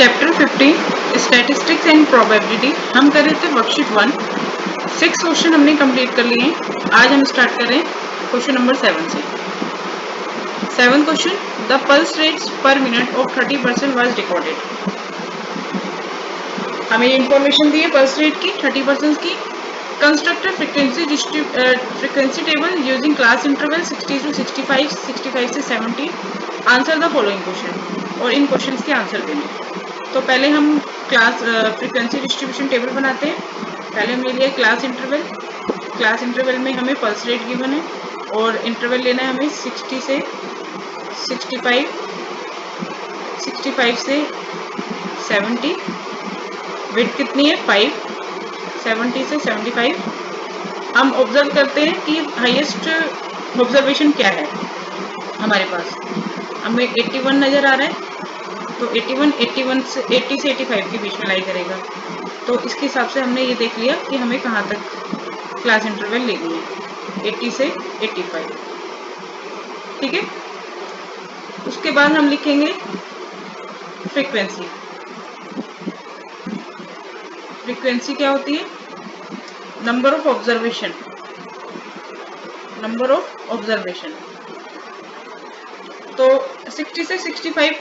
Chapter 15 statistics and probability हम कर रहे थे वर्कशीट 1। 6 क्वेश्चन हमने कंप्लीट कर लिए हैं। आज हम स्टार्ट कर रहे हैं क्वेश्चन नंबर 7 से। 7 क्वेश्चन, द पल्स रेट्स पर मिनट ऑफ 30% वाज रिकॉर्डेड। हमें इंफॉर्मेशन दी है पल्स रेट की 30% की। Construct frequency table using class interval 60 to 65, 65 से 70। आंसर द फॉलोइंग क्वेश्चन, और इन क्वेश्चंस के आंसर देने। तो पहले हम क्लास फ्रीक्वेंसी डिस्ट्रीब्यूशन टेबल बनाते हैं। पहले हमने लिया क्लास इंटरवल। क्लास इंटरवल में हमें पल्स रेट गिवन है और इंटरवल लेना है हमें 60 से 65, 65 से 70। विड्थ कितनी है 5, 70 से 75। हम ऑब्जर्व करते हैं कि हाईएस्ट ऑब्जर्वेशन क्या है हमारे पास। हमें 81 नज़र आ रहा है, तो 81 से 80 से 85 के बीच में लाई करेगा। तो इसके हिसाब से हमने ये देख लिया कि हमें कहाँ तक क्लास इंटरवल लेनी है, 80 से 85। ठीक है। उसके बाद हम लिखेंगे फ्रीक्वेंसी। फ्रीक्वेंसी क्या होती है? Number of observation, number of observation. तो 60 से 65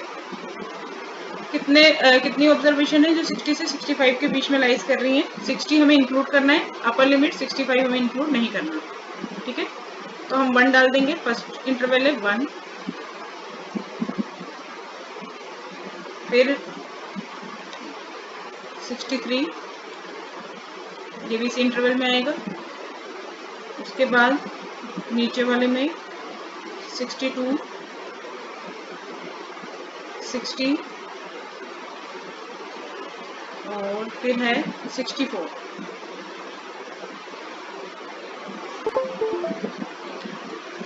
कितनी ऑब्जर्वेशन है जो 60 से 65 के बीच में लाइज कर रही हैं। 60 हमें इंक्लूड करना है, अपर लिमिट 65 हमें इंक्लूड नहीं करना। ठीक है, तो हम 1 डाल देंगे। फर्स्ट इंटरवल है 1, फिर 63, ये भी इसी इंटरवल में आएगा। उसके बाद नीचे वाले में 62, 60 और फिर है 64।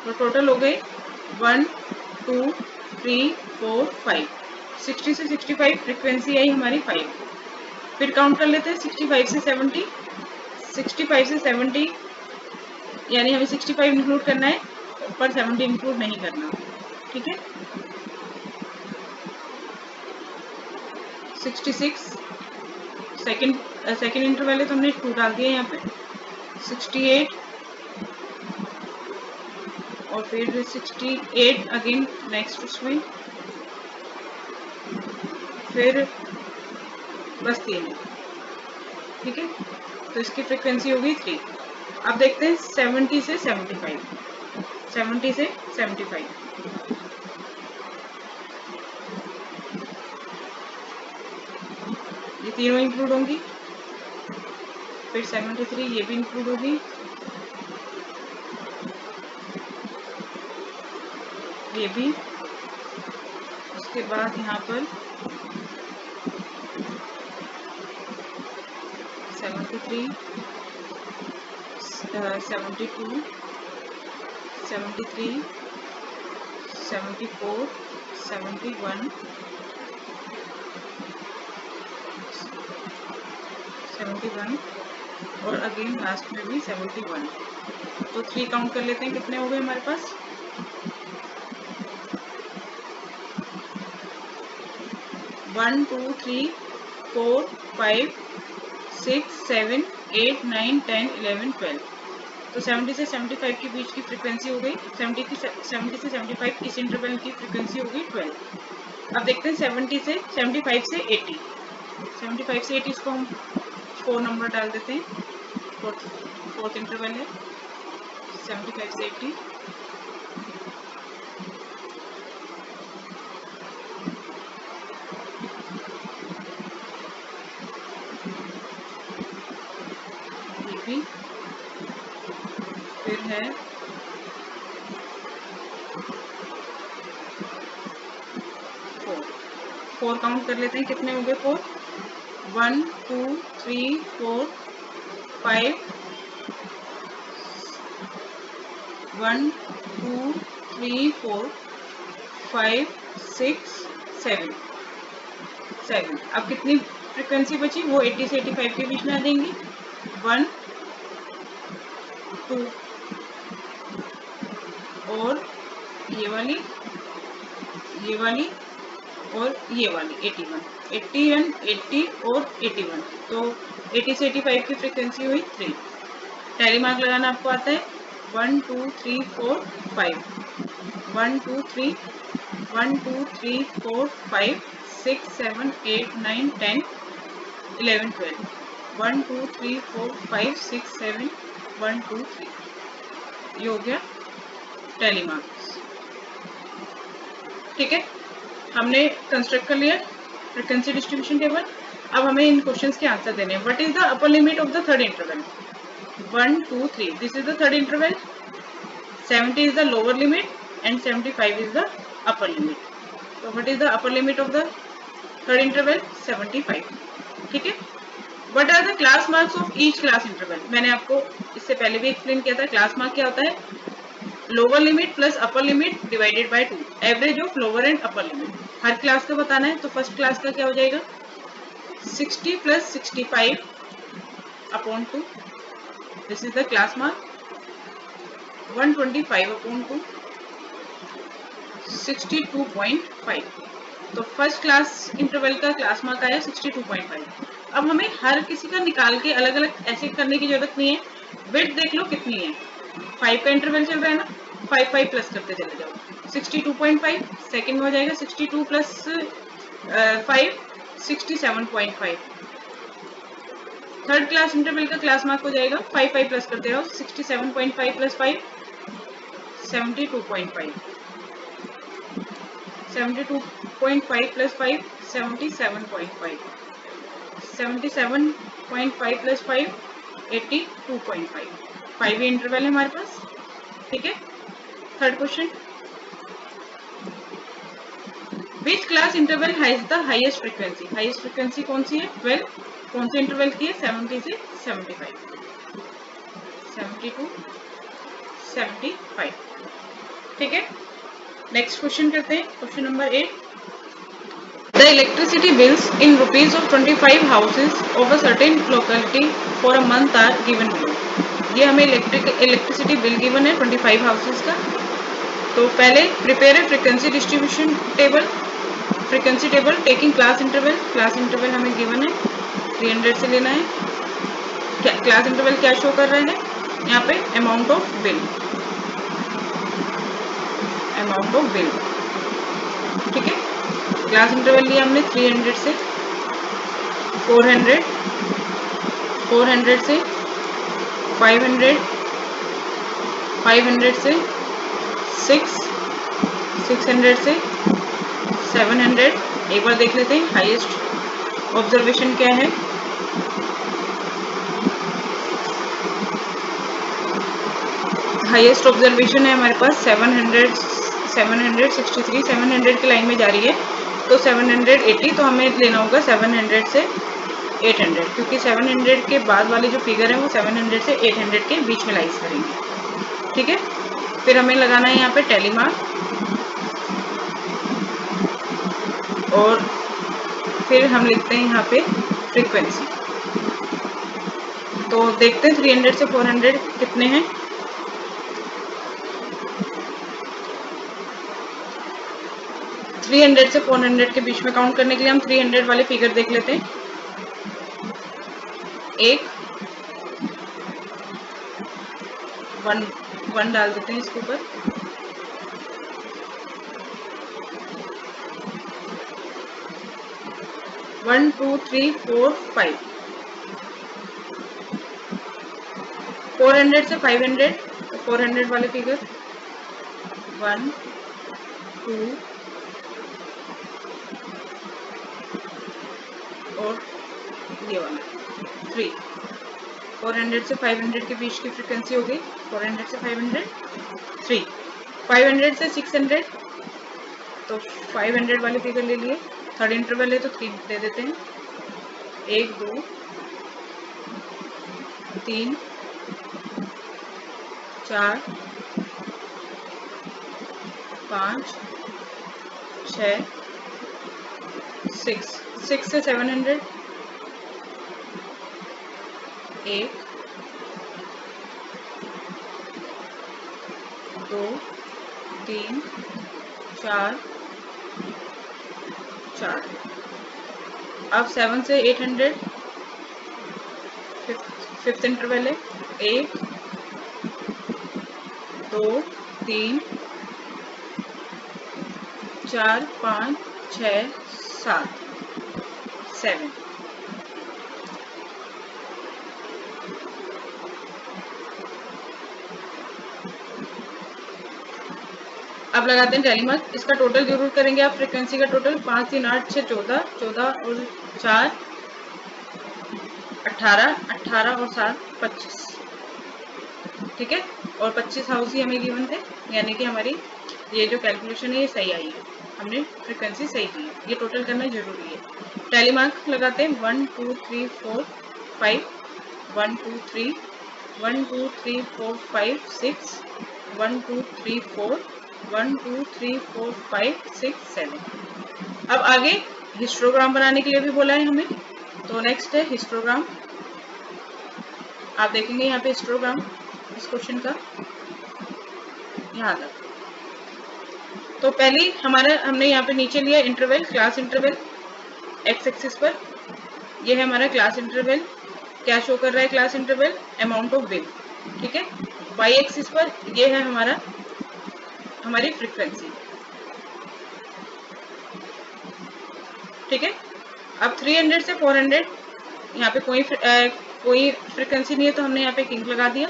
तो टोटल हो गए 1, 2, 3, 4, 5। 60 से 65 फ्रीक्वेंसी आई हमारी 5। फिर काउंट कर लेते हैं 65 से 70। 65 से 70 यानी हमें 65 इंक्लूड करना है, पर 70 इंक्लूड नहीं करना। ठीक है। 66 सेकेंड इंटरवल है तो हमने 2 डाल दिया यहाँ पे। 68 और फिर 68 अगेन नेक्स्ट उसमें, फिर बस 3। ठीक है, तो इसकी फ्रीक्वेंसी होगी 3। अब देखते हैं 70 से 75। 70 से 75 ये तीनों इंक्लूड होंगी। फिर 73 ये भी इंक्लूड होगी, ये भी। उसके बाद यहाँ पर 73, 72, 73, 74, 71, 71 और अगेन लास्ट में भी 71। तो 3 काउंट कर लेते हैं कितने हो गए हमारे पास। 1, 2, 3, 4, 5, 6, 7, 8, 9, 10, 11, 12। तो 70 से 75 के बीच की फ्रीक्वेंसी हो गई। 70 से 75 इस इंटरवल की फ्रीक्वेंसी हो गई 12। अब देखते हैं 70 से 75 से 80। 75 से 80 इसको हम 4 नंबर डाल देते हैं। फोर्थ इंटरवल है 75 से 80। ये भी फिर है 4 काउंट कर लेते हैं कितने हो गए 4। 1, 2, 3, 4, 5, 1, 2, 3, 4, 5, 6, 7। अब कितनी फ्रिक्वेंसी बची? वो 80 से 85 के बीच में आ जाएंगी। 1, 2 और ये वाली और ये वाली 81, 81, 80 और 81, तो 80 से 85 की फ्रीक्वेंसी हुई 3। टैली मार्क लगाना आपको आता है 1 2 3 4 5, 1 2 3 1 2 3 4 5 6 7 8 9 10 11 12, 1 2 3 4 5 6 7 1 2 3, ये हो गया टैली मार्क्स। ठीक है, हमने कंस्ट्रक्ट कर लिया फ्रीक्वेंसी डिस्ट्रीब्यूशन टेबल। अब हमें इन क्वेश्चंस के आंसर देने हैं। What is the upper limit of the third interval? 1 2 3, this is the third interval, 70 is the lower limit and 75 is the upper limit. So what is the upper limit of the third interval? 75. ठीक है, what are the class marks of each class interval? मैंने आपको इससे पहले भी explain किया था। Class mark क्या होता है? Lower limit plus upper limit divided by 2, average of lower and upper limit. Her class का बताना है, तो फर्स्ट क्लास का क्या हो जाएगा? 60 plus 65 upon 2, this is the class mark. 125 upon 2, 62.5। तो फर्स्ट क्लास इंटरवल का क्लास मार्क आया 62.5। अब हमें हर किसी का निकाल के अलग अलग ऐसे करने की जरूरत नहीं है। विड्थ देख लो कितनी है, 5 का इंटरवल चल रहा है ना, 5 5 प्लस करते चले जाओ। 62.5 सेकंड में हो जाएगा, 62 प्लस 5 67.5। थर्ड क्लास इंटरवल का क्लास मार्क हो जाएगा 5 5 प्लस करते रहो, 67.5 प्लस 5 72.5, 72.5 प्लस 5 77.5, 77.5 प्लस 5 82.5। 5 ये इंटरवल है हमारे पास। ठीक है, third question, which class interval has the highest frequency? Highest frequency कौन सी है? 12। कौन से इंटरवल की है? 70 से 75, 72 75। ठीक है, नेक्स्ट क्वेश्चन करते हैं, question number 8। The electricity bills in rupees of 25 houses of a certain locality for a month are given below. ये हमें इलेक्ट्रिसिटी बिल गिवन है 25 हाउसेस का। तो पहले प्रिपेयर है frequency distribution table, frequency table taking class interval. Class interval हमें given है 300 से लेना है। क्लास इंटरवल क्या शो कर रहा है यहाँ पे? Amount of bill, amount of bill. ठीक है, क्लास इंटरवल लिया हमने 300 से 400, 400 से 500, 500 से 6, 600 से 700। एक बार देख लेते हैं हाईएस्ट ऑब्जर्वेशन क्या है। हाईएस्ट ऑब्जर्वेशन है हमारे पास 700, 763, 700 की लाइन में जा रही है, तो 780, तो हमें लेना होगा 700 से 800, क्योंकि 700 के बाद वाले जो फिगर है वो 700 से 800 के बीच में लाइज करेंगे। ठीक है, फिर हमें लगाना है यहाँ पे टैली मार्क, और फिर हम लिखते हैं यहाँ पे फ्रीक्वेंसी। तो देखते हैं 300 से 400 कितने हैं। थ्री 300 से 400 के बीच में काउंट करने के लिए हम 300 वाले फिगर देख लेते हैं। एक 1 डाल देते हैं इसके ऊपर, वन टू थ्री फोर 5, 400 से 500, तो 400 वाले फिगर 1 2 और ये वाला 3। 400 से 500 के बीच की फ्रीक्वेंसी हो गई, 400 से 500 3, 500 से 600, तो 500 वाले फिगर ले लिए। थर्ड इंटरवल है तो 3 दे देते हैं, 1 2 3 4 5 6 6, 6 से 700, 1 2 3 4 4। अब 7 से 800 फिफ्थ इंटरवल है 1 2 3 4 5 6 7 7। अब लगाते हैं टैली मार्क। इसका टोटल जरूर करेंगे आप, फ्रीक्वेंसी का टोटल 5 3 8 6 14 14 और 4 18 18 और 7 25। ठीक है, और 25 हाउस ही हमें गिवन थे, यानी कि हमारी ये जो कैलकुलेशन है ये सही आई है, हमने फ्रीक्वेंसी सही की है। ये टोटल करना जरूरी है। टैली मार्क लगाते हैं 1 2 3 4 5 1 2 3 1 2 3 4 5 6 1 2 3 4 1 2 3 4 5 6 7। अब आगे हिस्टोग्राम बनाने के लिए भी बोला है हमें, तो नेक्स्ट है हिस्टोग्राम। आप देखेंगे यहाँ पे हिस्टोग्राम इस क्वेश्चन का यहाँ तक। तो पहले हमने यहाँ पे नीचे लिया interval, class interval x axis पर। ये है हमारा क्लास इंटरवल। क्या शो कर रहा है class interval? Amount of wave. ठीक है, वाई एक्सिस पर ये है हमारी फ्रीक्वेंसी। ठीक है, अब 300 से 400 यहाँ पे कोई फ्रीक्वेंसी नहीं है, तो हमने यहाँ पे किंक लगा दिया।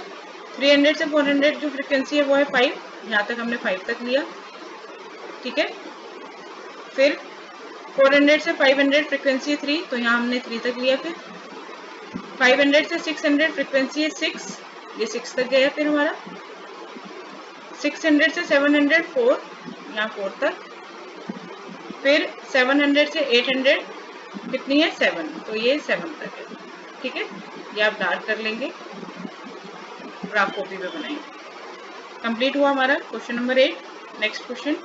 300 से 400 जो फ्रीक्वेंसी है वो है 5, यहाँ तक हमने 5 तक लिया। ठीक है, फिर 400 से 500 फ्रीक्वेंसी है 3, तो यहाँ हमने 3 तक लिया। फिर 500 से 600 फ्रीक्वेंसी है 6, ये 6 तक गया। फिर हमारा 600 से 700 4, यहाँ 4 तक। फिर 700 से 800 कितनी है 7, तो ये 7 तक है। ठीक है, ये आप डार्क कर लेंगे और आप कॉपी पे बनाएंगे। कंप्लीट हुआ हमारा question number 8। Next question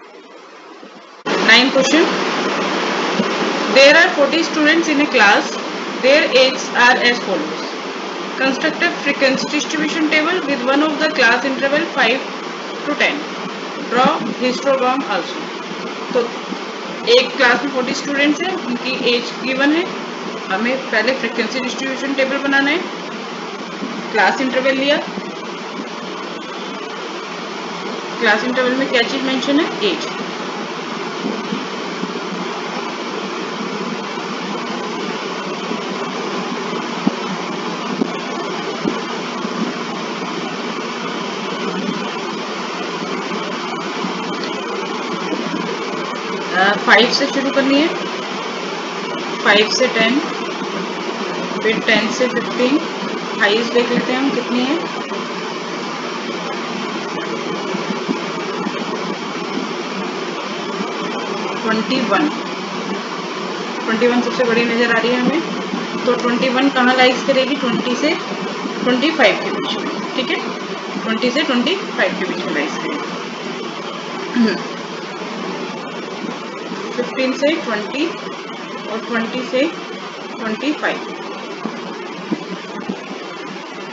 9 question. There are 40 students in a class, their ages are as follows. Construct a frequency distribution table with one of the class interval 5 to 10. Draw histogram also. तो एक class में 40 students हैं, उनकी as given है। हमें पहले frequency distribution table बनाना है। Class interval लिया, क्लास इंटरवल में क्या चीज मेंशन है? एज। फाइव से शुरू करनी है, 5 से 10, फिर 10 से 15, हाईएस्ट देख लेते हैं हम कितनी है। 21 सबसे बड़ी नजर आ रही है हमें, तो 21 कहाँ लाइज करेगी? 20 से 25 के बीच में। ठीक है, 20 से 25 के बीच में लाइज करेगी। 15 से 20 और 20 से 25।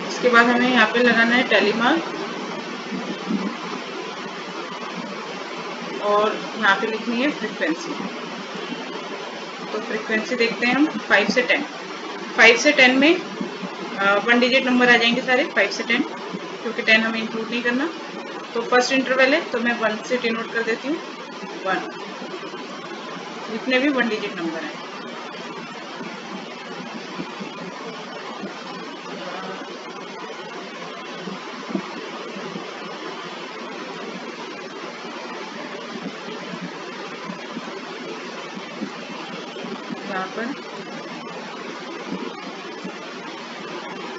इसके बाद हमें यहाँ पे लगाना है टैली मार्क और यहाँ पे लिखनी है फ्रीक्वेंसी। तो फ्रीक्वेंसी देखते हैं हम 5 से 10। 5 से 10 में 1 डिजिट नंबर आ जाएंगे सारे, 5 से 10, क्योंकि 10 हमें इंक्लूड नहीं करना। तो फर्स्ट इंटरवल है, तो मैं 1 से डिनोट कर देती हूँ 1, जितने भी 1 डिजिट नंबर हैं। यहाँ पर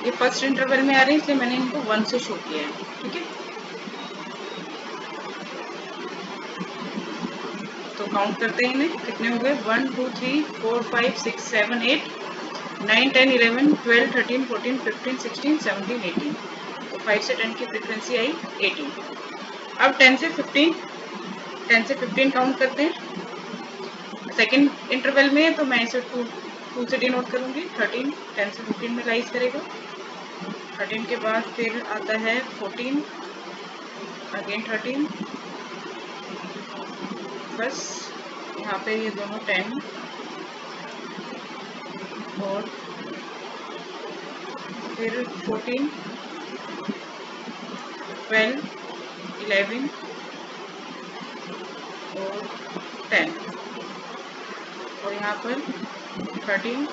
ये फर्स्ट इंटरवल में आ रहे हैं, इसलिए मैंने इनको 1 से शो किया है। ठीक है, तो काउंट करते हैं इन्हें, कितने हो गए? 1 2 3 4 5 6 7 8 9 10 11 12 13 14 15 16 17 18। तो 5 से 10 की फ्रीक्वेंसी आई 18। अब 10 से 15 काउंट करते हैं। सेकेंड इंटरवल में तो मैं इसे 2 से डिनोट करूंगी। 13 10 से 15 में लाइज करेगा। 13 के बाद फिर आता है 14, अगेन 13, बस यहाँ पे ये दोनों 10 और फिर 14, 12, 11 और 10 और यहाँ पर 13,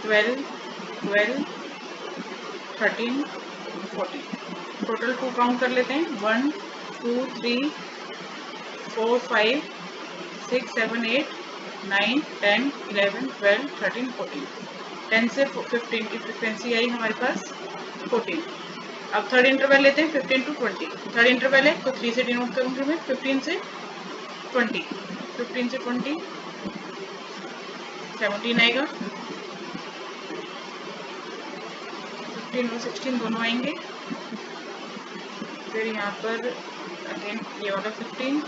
12, 12, 13, 14। टोटल 2 काउंट कर लेते हैं। 1, 2, 3, 4, 5, 6, 7, 8, 9, 10, 11, 12, 13, 14। 10 से 15 की फ्रिक्वेंसी आई हमारे पास 14। अब थर्ड इंटरवल लेते हैं 15 to 20। थर्ड इंटरवल है तो 3 से डिनोट करूंगी मैं। 15 से 20, 15 से 20 17 आएगा। 15 और 16 दोनों आएंगे। फिर यहाँ पर अगेन ये वाला 15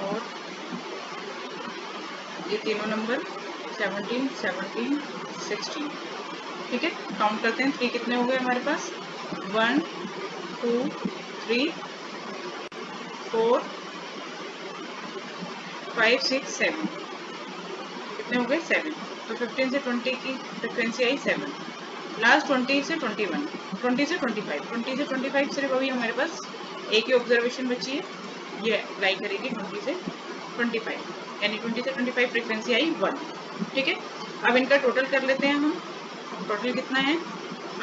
और ये तीनों नंबर 17, 17, 16। ठीक है, काउंट करते हैं। 3 कितने हो गए हमारे पास? 1, 2, 3, 4, 5, 6, 7। कितने हो गए? 7। तो 15 से 20 की फ्रिक्वेंसी आई 7। लास्ट 20 से 21, 20 से 25, 20 से 25 सिर्फ अभी हमारे पास एक ही ऑब्जर्वेशन बची है, ये लाई करेगी 20 से 25, यानी 20 से 25 फ्रिक्वेंसी आई 1। ठीक है, अब इनका टोटल कर लेते हैं हम। टोटल कितना है?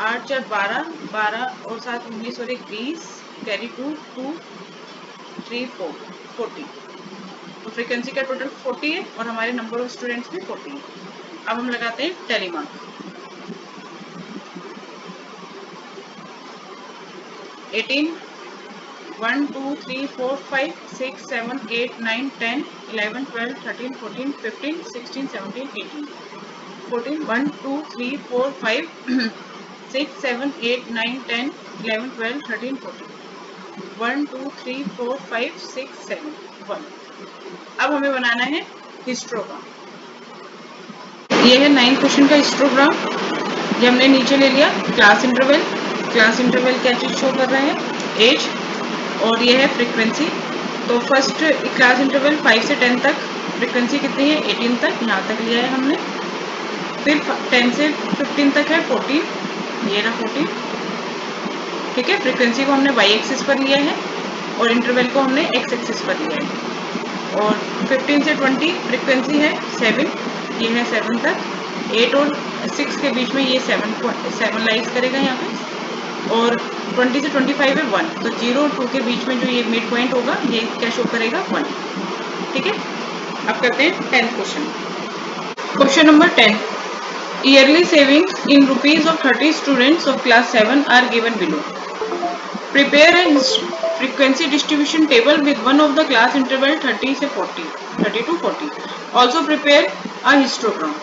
8, 4, 12, 12 और 7, 19 और 1, 20, कैरी 2, 2, 3, 4, 40। तो फ्रिक्वेंसी का टोटल 40 है और हमारे नंबर ऑफ स्टूडेंट्स भी 40 है। अब हम लगाते हैं टैली मार्क। 18, 1, 2, 3, 4, 5, 6, 7, 8, 9, 10, 11, 12, 13, 14, 15, 16, 17, 18, 14, 1, 2, 3, 4, 5, 6, 7, 8, 9, 10, 11, 12, 13, 14, 1, 2, 3, 4, 5, 6, 7, 1। अब हमें बनाना है हिस्टोग्राम। ये है 9 क्वेश्चन का हिस्टोग्राम। ये हमने नीचे ले लिया क्लास इंटरवल। क्लास इंटरवल क्या चीज शो कर रहे हैं? एज। और ये है फ्रीक्वेंसी। तो फर्स्ट क्लास इंटरवल 5 से 10 तक फ्रीक्वेंसी कितनी है? 18 तक, यहाँ तक लिया है हमने। फिर 10 से 15 तक है 40, ये रहा 40। ठीक है, फ्रीक्वेंसी को हमने वाई एक्सिस पर लिया है और इंटरवल को हमने एक्स एक्सिस पर लिया है। और 15 से 20 फ्रीक्वेंसी है 7, ये है 7 तक। 8 और 6 के बीच में ये 7 लाइज करेगा यहाँ पे। और 20 से 25 है 1, तो 0 और 2 के बीच में जो ये मिड पॉइंट होगा ये क्या शो करेगा? 1। ठीक है, अब करते हैं 10th question. Question number 10, yearly savings in rupees of 30 students of class 7 are given below. Prepare a frequency distribution table with one of the class interval 30 से 40, 30 to 40. Also prepare a histogram.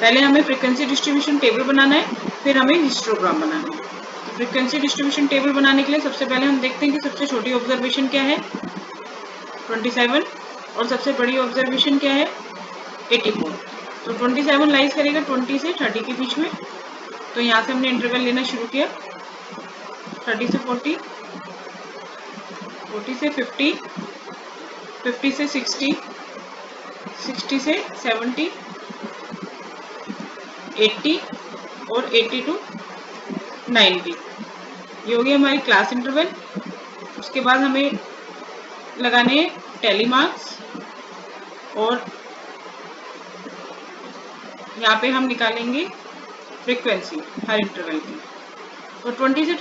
पहले हमें frequency distribution table बनाना है, फिर हमें histogram बनाना है। तो frequency distribution table बनाने के लिए सबसे पहले हम देखते हैं कि सबसे छोटी ऑब्जर्वेशन क्या है? 27। और सबसे बड़ी ऑब्जर्वेशन क्या है? 84। तो 27 लाइज करेगा 20 से 30 के बीच में। तो यहाँ से हमने इंटरवल लेना शुरू किया 30 से 40, 40 से 50, 50 से 60, 60 से 70, 80 और 80 टू 90। ये हो गई हमारी क्लास इंटरवल। उसके बाद हमें लगाने टैली मार्क्स और यहाँ पे हम निकालेंगे फ्रीक्वेंसी हर इंटरवल की। तो 20 से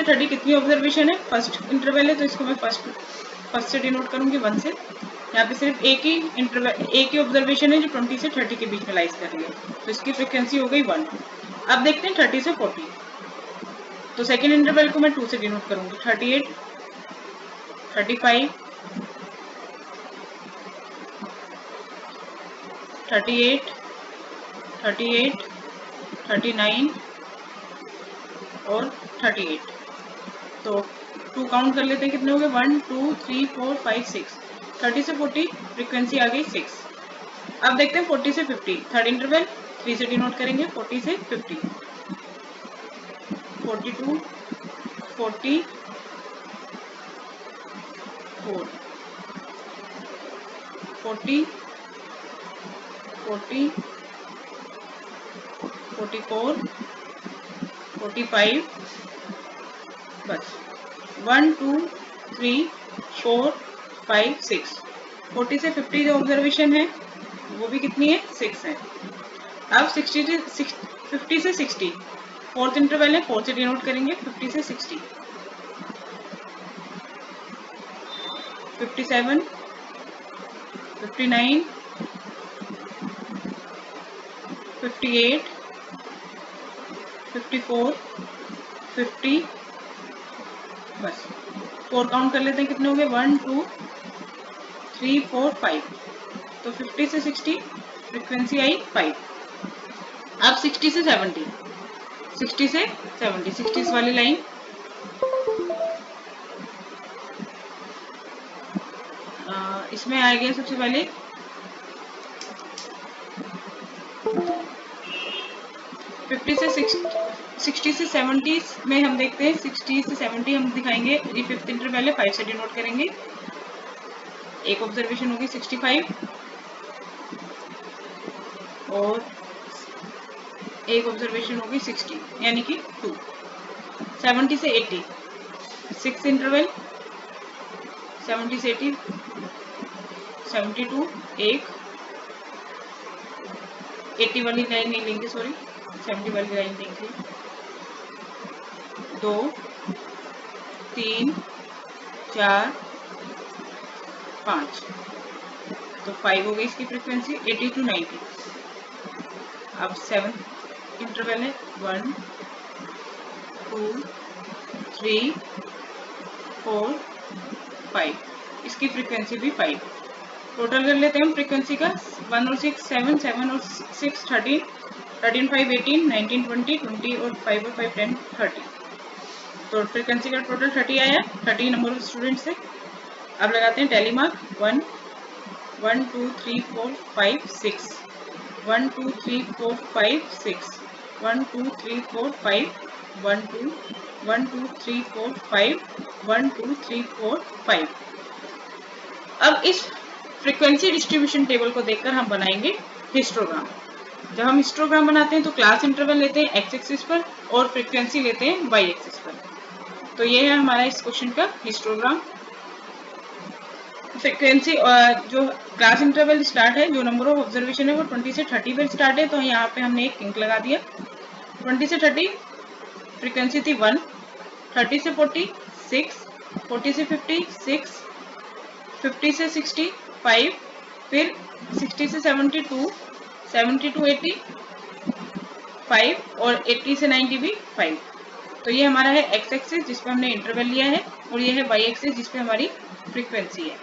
30 कितनी ऑब्जर्वेशन है? फर्स्ट इंटरवल है तो इसको मैं फर्स्ट से डिनोट करूंगी 1 से। यहाँ पे सिर्फ एक ही ऑब्जर्वेशन है जो 20 से 30 के बीच में लाइज कर रही है, तो इसकी फ्रीक्वेंसी हो गई 1। अब देखते हैं 30 से 40। तो सेकेंड इंटरवल को मैं 2 से डिनोट करूंगी 38, 35, 38, 38, 39 और 38। तो 2 काउंट कर लेते हैं कितने हो गए? 1, 2, 3, 4, 5, 6। 30 से 40 फ्रीक्वेंसी आ गई 6। अब देखते हैं 40 से 50। थर्ड इंटरवल 3 से डिनोट करेंगे 40 से 50, 42, 40, 4, 40, 40, 44, 45, बस 1 2 3 4 5 6। 40 से 50 जो ऑब्जर्वेशन है वो भी कितनी है, 6 है। अब 50 से 60 फोर्थ इंटरवल है, 4 से डिनोट करेंगे। 50 से 60, 57, 59, 58, 54, 50, बस 4 काउंट कर लेते हैं, कितने हो गए, 1 2 3 4 5। तो 50 से 60 फ्रीक्वेंसी आई 5। अब 60 से 70, 60 से 70, 60 वाली लाइन, इसमें आएगा सबसे पहले 50 से 60 से 70 में हम देखते हैं। 60 से 70 हम दिखाएंगे, ये फिफ्थ इंटरवल है, 5 से डिनोट करेंगे। एक ऑब्जर्वेशन होगी 65 और एक ऑब्जर्वेशन होगी 60, यानी कि 2। 70 से 80 सिक्स इंटरवल, 70 से 80, 72 एक, 80 वाली लाइन नहीं लेंगे, सॉरी 70 वाली लाइन लेंगे। 2 3 4 5, तो 5 हो गई इसकी फ्रीक्वेंसी। 80 to 90। अब 7 इंटरवल है, 1 2 3 4 5, इसकी फ्रीक्वेंसी भी 5। टोटल कर लेते हैं हम फ्रीक्वेंसी का, 1 और 6 7, 7 और 6 13, 13 5 18, 19 20, 20 और 5 और 5 10 30। तो फ्रीक्वेंसी का टोटल 30 आया, 30 नंबर ऑफ स्टूडेंट से। अब लगाते हैं टैली मार्क, 1 1 2 3 4 5 6, 1 2 3 4 5 6, 1 2 3 4 5, 1 2 1 2 3 4 5, 1 2 3 4 5। अब इस फ्रीक्वेंसी डिस्ट्रीब्यूशन टेबल को देखकर हम बनाएंगे हिस्टोग्राम। जब हम हिस्टोग्राम बनाते हैं तो क्लास इंटरवल लेते हैं एक्स एक्सिस पर और फ्रीक्वेंसी लेते हैं वाई एक्सिस पर। तो ये है हमारा इस क्वेश्चन का हिस्टोग्राम। फ्रीक्वेंसी जो क्लास इंटरवल स्टार्ट है, जो नंबर ऑफ ऑब्जर्वेशन है वो 20 से 30 पर स्टार्ट है, तो यहाँ पे हमने एक इंक लगा दिया। 20 से 30 फ्रीक्वेंसी थी 1, 30 से 40 6, 40 से 50 6, 50 से 60 5, फिर 60 से 72, 70 to 80 5 और 80 से 90 भी 5। तो ये हमारा है एक्स एक्सिस जिसपे हमने इंटरवल लिया है, और ये है वाई एक्सिस जिसपे हमारी फ्रीक्वेंसी है।